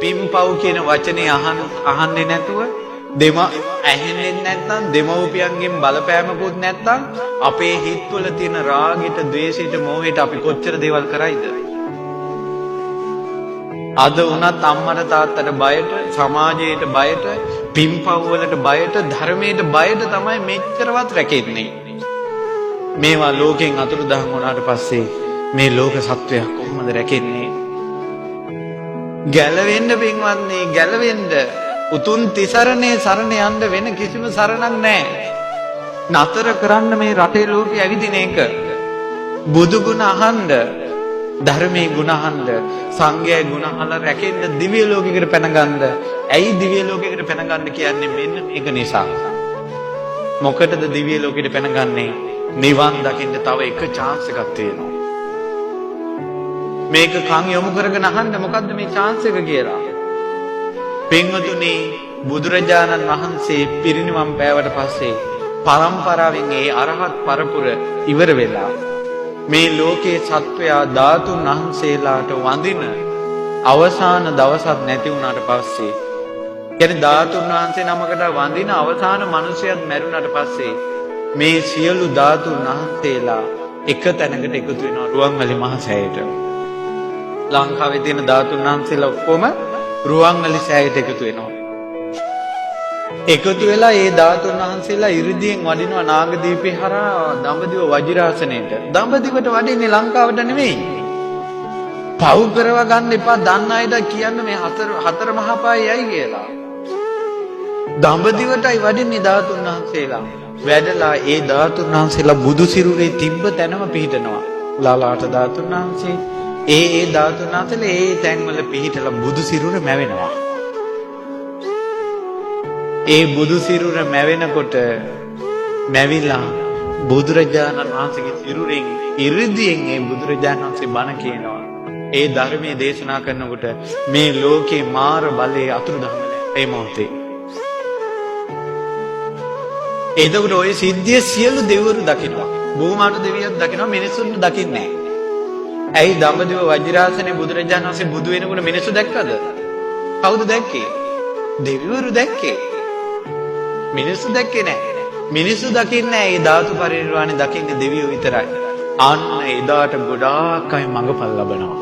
පින්පව් කියන වචනේ අහන්නේ නැතුව ඇහෙන්නේ නැත්නම් දෙමව්පියන්ගෙන් බලපෑමකුත් නැත්නම් අපේ හිත්වල තියෙන රාගෙට, ද්වේෂෙට, මෝහයට අපි කොච්චර දේවල් කරයිද? අද වුණත් අම්මට තාත්තට බයට, සමාජයට බයට, පින්පව් වලට බයට, ධර්මයට බයට තමයි මෙච්චරවත් රැකෙන්නේ. මේවා ලෝකෙන් අතුරුදහන් වුණාට පස්සේ මේ ලෝක සත්වයා කොහොමද රැකෙන්නේ? ගැලවෙන්න පින්වත්නි, ගැලවෙන්න උතුම් තිසරණේ සරණ යන්න වෙන කිසිම සරණක් නැහැ. නතර කරන්න මේ රටේ ලෝකෙ ඇවිදින එක. බුදු ගුණ අහන්න, ධර්මයේ ගුණ අහන්න, සංඝයාගේ ගුණ අහලා රැකෙන්න දිව්‍ය ලෝකයකට පැනගන්න. ඇයි දිව්‍ය ලෝකයකට පැනගන්න කියන්නේ? මෙන්න මේක නිසා. මොකටද දිව්‍ය ලෝකෙට පැනගන්නේ? නිවන් දකින්න තව එක chance එකක් තියෙනවා. මේක කන් යොමු කරගෙන අහන්න මොකද්ද මේ chance එක කියලා. පින්වතුනි, බුදුරජාණන් වහන්සේ පිරිනිවන් පෑවට පස්සේ පරම්පරාවෙන් ඒ අරහත් පරපුර ඉවර වෙලා මේ ලෝකයේ සත්වයා ධාතුන් වහන්සේලාට වඳින අවසාන දවසක් නැති වුණාට පස්සේ, කියන්නේ ධාතුන් වහන්සේ නමකට වඳින අවසාන මිනිසයත් මැරුණාට පස්සේ මේ සියලු ධාතුන් වහන්සේලා එක තැනකට එකතු වෙනවා රුවන්වැලි මහ සෑයට. ලංකාවේ තියෙන ධාතුන් වහන්සේලා ඔක්කොම රුවන්වැලි සෑයට එකතු වෙනවා. එකතු වෙලා ඒ ධාතුන් වහන්සේලා ඉරිදියෙන් වඩිනවා නාගදීපේ හරහා දඹදිව වජිරාසනයට. දඹදිවට වඩින්නේ ලංකාවට නෙමෙයි. පව් කරව ගන්න එපා. දන්න අයට කියන්න මේ හතර මහා පායයි කියලා. දඹදිවටයි වඩින්නේ ධාතුන් වහන්සේලා. වැඩලා ඒ ධාතුන් වහන්සේලා බුදු සිරුරේ තිබ්බ තැනම පිහිටනවා. ලාලාට ධාතුන් වහන්සේ ඒ ධාතුන් වහන්සේලා ඒ තැන්වල පිහිටලා බුදු සිරුර මැවෙනවා. ඒ බුදු සිරුර මැවෙනකොට මැවිලා බුදුරජාණන් වහන්සේගේ සිරුරෙන් ඉරිදියෙන් ඒ බුදුරජාණන් වහන්සේ බණ කියනවා. ඒ ධර්මයේ දේශනා කරනකොට මේ ලෝකේ මාර බලයේ අතුරුදහන ඒ මොහොතේ. එතකොට ওই සිද්ධිය සියලු දෙවිවරු දකිනවා. භූමාට දෙවියන් දකිනවා, මිනිසුන් දකින්නේ නැහැ. ඇයි? දඹදිව වජිරාසනේ බුදුරජාණන් වහන්සේ බුදු වෙනකොට මිනිස්සු දැක්කද? කවුද දැක්කේ? දෙවිවරු දැක්කේ. මිනිස්සු දැක්කේ නැහැ. මිනිස්සු දකින්නේ නැහැ. ඒ ධාතු පරිනිර්වාණය දකින්නේ දෙවියෝ විතරයි. අන්න එදාට ගොඩාක් අය මඟපල් ලබනවා.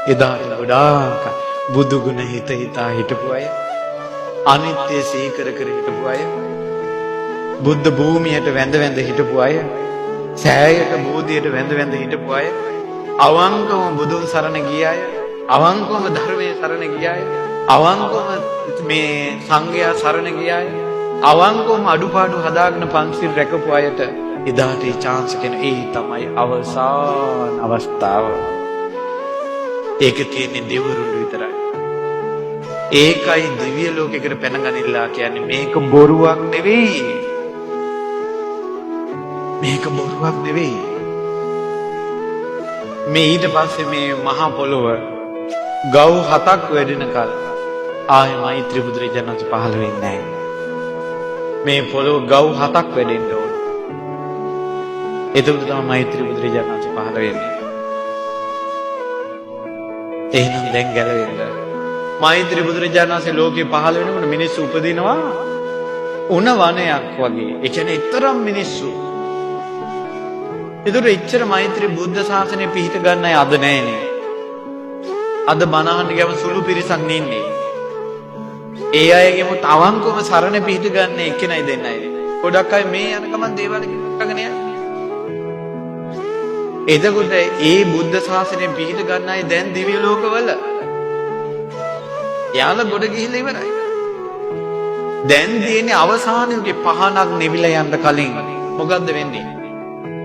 එදාට ගොඩාක් බුදු ගුණ හිතා හිටපු අය, අනිත්‍ය සිහි කර හිටපු අය, බුද්ධ භූමියට වැඳ හිටපු අය, සෑයට බෝධියට වැඳ හිටපු අය, අවංකවම බුදුන් සරණ ගිය අය, අවංකවම ධර්මයේ සරණ ගිය අය, අවංකවම මේ සංඝයා සරණ ගිය අය, අවංකවම අඩුපාඩු හදාගෙන පන්සිල් රැකපු අයට එදාට ඒ chance එක ඒ තමයි අවසාන අවස්ථාව. ඒක තියෙන්නේ දෙවිවරුන්ට විතරයි. ඒකයි දිව්‍ය ලෝකයකට පැනගනිලා කියන්නේ. මේක බොරුවක් නෙවෙයි. මේක බොරුවක් නෙවෙයි. මේ ඊට පස්සේ මේ මහා පොළොව ගව් 7ක් වැඩෙනකල් ආයේ මෛත්‍රී බුදුරජාණන් වහන්සේ පහළ වෙන්නේ නැහැ. මේ පොළොව ගව් 7ක් වැඩෙන්න ඕන. එතකොට තමයි මෛත්‍රී බුදුරජාණන් වහන්සේ පහළ වෙන්නේ. එහෙනම් දැන් ගැලවෙන්න. මෛත්‍රී බුදුරජාණන් වහන්සේ ලෝකේ පහළ වෙනකොට මිනිස්සු උපදිනවා උණ වනයක් වගේ. ඒ කියන්නේ ඊතරම් මිනිස්සු. ඒතර ඉච්ඡර මෛත්‍රී බුද්ධ ශාසනය පිහිට ගන්න අය අද නැහැනේ. අද බණහන් ගම සුළු පිරිසක් නින්නේ. ඒ අයගෙම අවංකවම සරණ පිහිට ගන්න එක්කෙනයි දෙන්නයි. ගොඩක් අය මේ යන ගමන් දේවල් කරගෙන යනවා. එතකොට ඒ බුද්ධ ශාසනය පිහිට ගන්න අය දැන් දිව්‍ය ලෝකවල යාලා ගොඩ ගිහිල්ලා ඉවරයි. දැන් තියෙන්නේ අවසානයේ පහනක් නිවිලා යන්න කලින් මොකද්ද වෙන්නේ?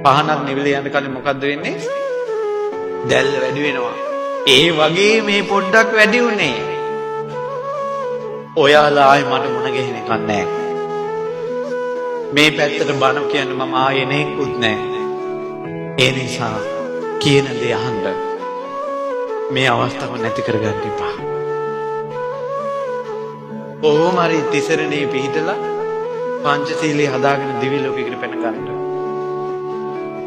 පහනක් නිවිලා යන්න කලින් මොකද්ද වෙන්නේ? දැල්ල වැඩි වෙනවා. ඒ වගේ මේ පොඩ්ඩක් වැඩි උනේ. ඔයාලා ආයේ මට මුණ ගැහෙන එකක් නැහැ. මේ පැත්තට බණ කියන්න මම ආයේ නෙකුත් නැහැ. ඒ නිසා කියන දේ අහන්න. මේ අවස්ථාව නැති කරගන්න එපා. කොහොම හරි තිසරණේ පිහිටලා පංචශීලයේ හදාගෙන දිවි ලෝකයකට පැන ගන්න.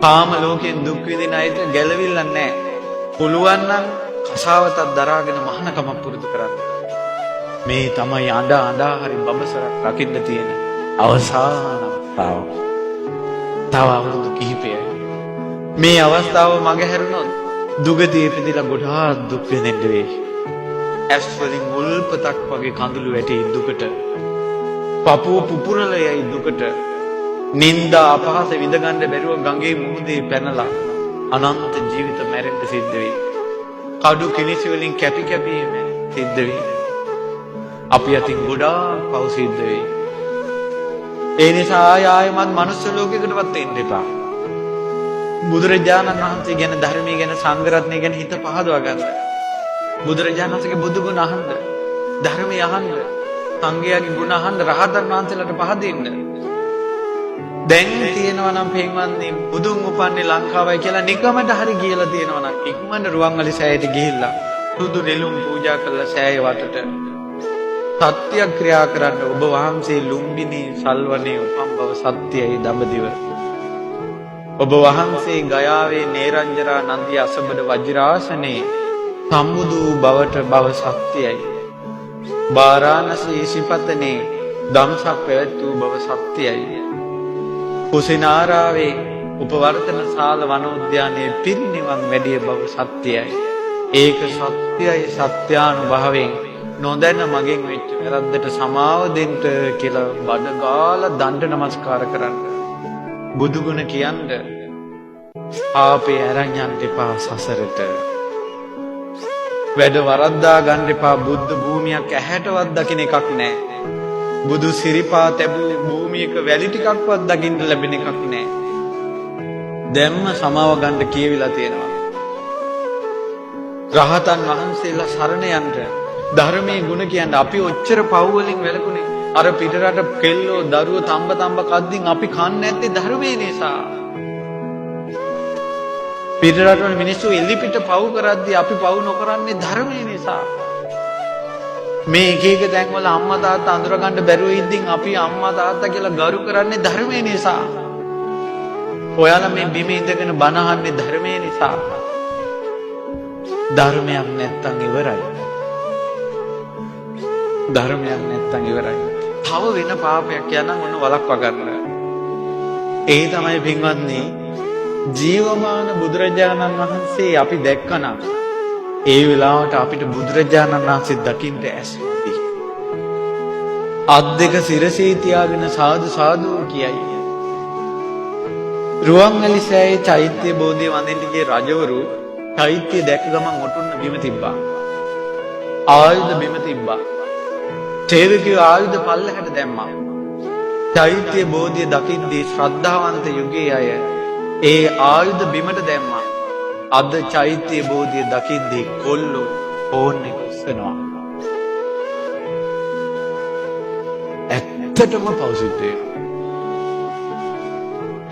කාම ලෝකයෙන් දුක් විඳින අයට ගැලවිල්ල නැහැ. පුළුවන් නම් කසාවතක් දරාගෙන මහානකම පුරුදු කරන්න. මේ තමයි අඬා හරි බඹසරක් රකින්න තියෙන අවසාන අවස්ථාව. තව අවුරුදු කිහිපයයි. මේ අවස්ථාව මගහැරුණොත් දුගතිය ඉපදිලා ගොඩාක් දුක් වෙනෙන්න වෙයි. ඇස් වලින් මුල්පතක් වගේ කඳුළු වැටි දුකට. පපුව පුපුරල යයි දුකට. නිന്ദා අපහාස විඳගන්න බැරුව ගඟේ මුහුදේ පැනලා අනන්ත ජීවිත මැරෙන්න සිද්ධ වෙයි. කඩු කිනිසි වලින් කැපි කැපි සිද්ධ වෙයි. අපි අතින් ගොඩාක් පව් සිද්ධ වෙයි. ඒ නිසා ආයෙමත් මනුස්ස ලෝකයකටවත් එන්න එපා. බුදුරජාණන් වහන්සේ ගැන ධර්මයේ ගැන සංඝ රත්නය ගැන හිත පහදවා ගන්න. බුදුරජාණන් වහන්සේගේ බුදු ගුණ අහන්න, ධර්මය අහන්න, සංඝයාගේ ගුණ අහන්න, රහතන් වහන්සේලාට පහදින්න. දැන් තියෙනවා නම් පින්වත්නි බුදුන් උපන්නේ ලංකාවයි කියලා නිකමට හරි කියලා තියෙනවා නම් ඉක්මනට රුවන්වැලි සෑයට ගිහිල්ලා සුදු නෙළුම් පූජා කරලා සෑය වටට සත්‍යක්‍රියා කරන්න. ඔබ වහන්සේ ලුම්බිනි සල්වනේ උපම් බව සත්‍යයි දඹදිව. ඔබ වහන්සේ ගයාවේ නේරංජරා නන්දිය අසබඩ වජිරාසනේ සම්බුදු බවට බව සත්‍යයි. බාරාණසී ඉසිපතනේ ධම්සක් පැවැත්වූ බව සත්‍යයි. කුසිනාරාවේ උපවර්තන ශාල වනෝද්‍යානයේ පිරිනිවන් වැඩිය බව සත්‍යයි. ඒක සත්‍යයි සත්‍යානුභවයෙන් නොදැන මගෙන් වෙච්ච වැරද්දට සමාව දෙන්න කියලා බඩ ගාලා දණ්ඩ නමස්කාර කරන්න. බුදු ගුණ කියන්න ආපේ අරන් යන්න එපා සසරට. වැඩ වරද්දා ගන්න එපා. බුද්ධ භූමියක් ඇහැටවත් දකින්න එකක් නැහැ. බුදු සිරිපා තැබූ භූමියක වැලි ටිකක්වත් දකින්න ලැබෙන එකක් නැහැ. දැම්ම සමාව ගන්න කියවිලා තියෙනවා. රහතන් වහන්සේලා සරණ යන්න ධර්මයේ ගුණ කියන්න. අපි ඔච්චර පව් වලින් වැළකුනේ. අර පිටරට කෙල්ලෝ දරුවෝ තඹ කද්දින් අපි කන්නේ නැත්තේ ධර්මයේ නිසා. පිටරටවල මිනිස්සු එලි පිට පව් කරද්දී අපි පව් නොකරන්නේ ධර්මයේ නිසා. මේ එක තැන්වල අම්මා තාත්තා අඳුර ගන්න බැරුව ඉඳින් අපි අම්මා තාත්තා කියලා ගරු කරන්නේ ධර්මයේ නිසා. ඔයාලා මේ බිම ඉඳගෙන බණ අහන්නේ ධර්මයේ නිසා. ධර්මයක් නැත්තම් ඉවරයි. ධර්මයක් නැත්තම් ඉවරයි. තව වෙන පාපයක් යනනම් ඔන්න වලක්වා ගන්න. ඒ තමයි පින්වත්නි ජීවමාන බුදුරජාණන් වහන්සේ අපි දැක්කනම් ඒ වෙලාවට අපිට බුදුරජාණන් වහන්සේ දකින්න ඇස්වි. අත් දෙක සිරසේ තියාගෙන සාදු සාදු කියයි. රුවන්වැලි සෑයේ චෛත්‍ය බෝධිය වඳින්න ගිය රජවරු චෛත්‍ය දැක ගමන් ඔටුන්න බිම තිබ්බා. ආයුධ බිම තිබ්බා. සේවකයෝ ආයුධ පල්ලෙහාට දැම්මා. චෛත්‍ය බෝධිය දකිද්දී ශ්‍රද්ධාවන්ත යුගයේ අය ඒ ආයුධ බිමට දැම්මා. අද චෛත්‍ය බෝධිය දකිද්දී කොල්ලෝ ෆෝන් එක උස්සනවා. ඇත්තටම පව් සිද්ධ වෙනවා.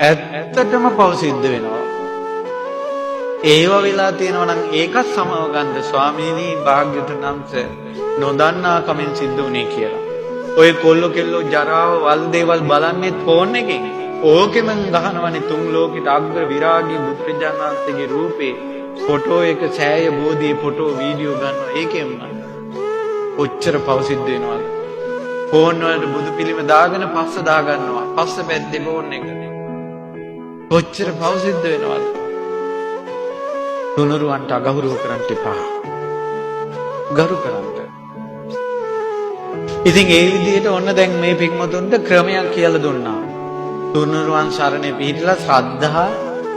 ඇත්තටම පව් සිද්ධ වෙනවා. ඒව වෙලා තියෙනවා නම් ඒකත් සමව ගන්න ස්වාමීනි භාග්‍යවතුන් වහන්සේ නොදන්නා කමෙන් සිද්ධ වුණේ කියලා. ඔය කොල්ලෝ කෙල්ලෝ ජරාව වල් දේවල් බලන්නේ ෆෝන් එකෙන්. ඕකෙම ගහනවනේ තුන් ලෝකෙට අග්‍ර විරාගී බුදුරජාණන් වහන්සේගේ රූපේ ෆොටෝ එක සෑය බෝධියේ ෆොටෝ වීඩියෝ ගන්නවා. ඒකෙන්ම ඔච්චර පව් සිද්ධ වෙනවද? ෆෝන් වලට බුදු පිළිම දාගෙන පස්ස දා ගන්නවා. පස්ස පැද්දේ ෆෝන් එක. ඔච්චර පව් සිද්ධ වෙනවද? තුනුරුවන්ට අගෞරව කරන්න එපා. ගරු කරන්න. ඉතින් ඒ විදිහට ඔන්න දැන් මේ පින්වතුන්ට ක්‍රමයක් කියලා දුන්නා. තුනුරුවන් සරණේ පිහිටලා ශ්‍රද්ධා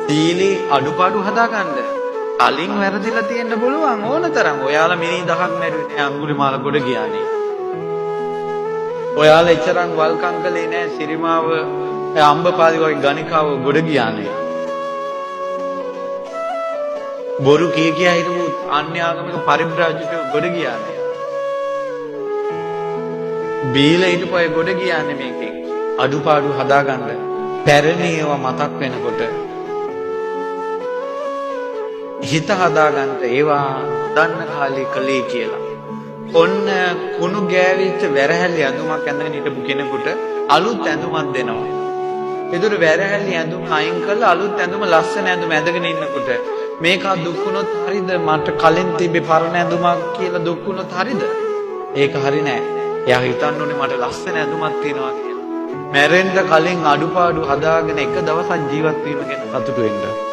සීලී අඩුපාඩු හදාගන්න. කලින් වැරදිලා තියෙන්න පුළුවන් ඕනතරම්. ඔයාලා මිනි 1000ක් මැරුවේ නෑ අඟුලිමාල ගොඩ ගියානේ. ඔයාලා එච්චරම් වල්කම් කළේ නෑ සිරිමාව අම්බපාලි වගේ ගණිකාව ගොඩ ගියානේ. බොරු කිය හිටපු අන්‍ය ආගමික පරිබ්‍රාජකයෝ ගොඩ ගියානේ. බීලා හිටපු අය ගොඩ ගියානේ මේකෙන්. අඩුපාඩු හදාගන්න. පැරණි ඒවා මතක් වෙනකොට හිත හදාගන්න ඒවා දන්න කාලේ කලේ කියලා. ඔන්න කුණු ගෑවිච්ච වැරහැලි ඇඳුමක් ඇඳගෙන හිටපු කෙනෙකුට අලුත් ඇඳුමක් දෙනවා. ඒතර වැරහැලි ඇඳුම අයින් කරලා අලුත් ඇඳුම ලස්සන ඇඳුම ඇඳගෙන ඉන්නකොට මේක දුක් වුණොත් හරිද? මට කලින් තිබ්බේ පරණ ඇඳුමක් කියලා දුක් වුණොත් හරිද? ඒක හරි නෑ. එයා හිතන්න ඕනේ මට ලස්සන ඇඳුමක් තියෙනවා කියලා. මැරෙන්න කලින් අඩුපාඩු හදාගෙන එක දවසක් ජීවත් වීම ගැන සතුටු වෙන්න.